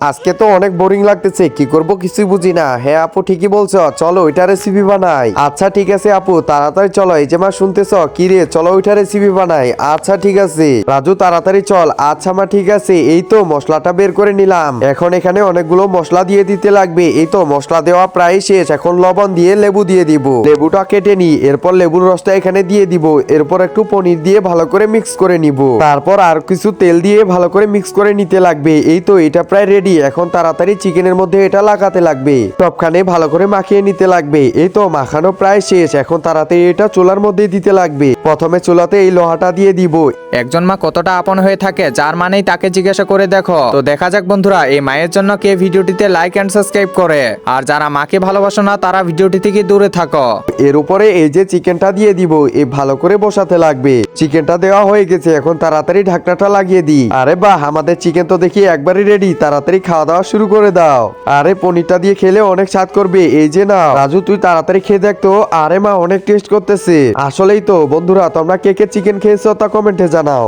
আজকে তো অনেক বোরিং লাগতেছে, কি করব কিছুই বুঝি না। হ্যাঁ আপু ঠিকই বলছো, চলো ওইটা রেসিপি বানাই। আচ্ছা ঠিক আছে আপু, তাড়াতাড়ি চলো। এই যে মা শুনতেছ কি রে, চলো ওইটা রেসিপি বানাই। আচ্ছা ঠিক আছে রাজু, তাড়াতাড়ি চল। আচ্ছা মা ঠিক আছে, এই তো মশলাটা বের করে নিলাম। এখন এখানে অনেকগুলো মশলা দিয়ে দিতে লাগবে। এই তো মশলা দেওয়া প্রায় শেষ, এখন লবণ দিয়ে লেবু দিয়ে দিব। লেবুটা কেটে নি, এরপর লেবুর রসটা এখানে দিয়ে দিব। এরপর একটু পনির দিয়ে ভালো করে মিক্স করে নিব। তারপর আর কিছু তেল দিয়ে ভালো করে মিক্স করে নিতে লাগবে। এই তো এটা প্রায় রেডি। এখন তাড়াতাড়ি চিকেনের মধ্যে এটা লাগাতে লাগবে, সবখানে ভালো করে মাখিয়ে নিতে লাগবে। এই তো মাখানো প্রায় শেষ, এখন তাড়াতাড়ি এটা চুলার মধ্যে দিতে লাগবে। প্রথমে চুলাতে এই লোহাটা দিয়ে দিব। একজন মা কতটা আপন হয়ে থাকে, যার মানেই তাকে জিজ্ঞাসা করে দেখো। তো দেখা যাক বন্ধুরা, এই মায়ের জন্য কে ভিডিওটিতে লাইক এন্ড সাবস্ক্রাইব করে। আর যারা মাকে ভালোবাসো না, তারা ভিডিওটি থেকে দূরে থাকো। এর উপরে এই যে চিকেনটা দিয়ে দিব, এই ভালো করে বসাতে লাগবে। চিকেনটা দেওয়া হয়ে গেছে, এখন তাড়াতাড়ি ঢাকনাটা লাগিয়ে দিই। আরে বাহ, আমাদের চিকেন তো দেখি একবারই রেডি। তাড়াতাড়ি খাওয়া দাওয়া শুরু করে দাও। আরে পনিরটা দিয়ে খেলে অনেক স্বাদ করবে। এই যে না রাজু, তুই তাড়াতাড়ি খেয়ে দেখতো। আরে মা অনেক টেস্ট করতেছে। আসলেই তো বন্ধুরা, তোমরা কে কে চিকেন খেয়েছো তা কমেন্টে জানাও।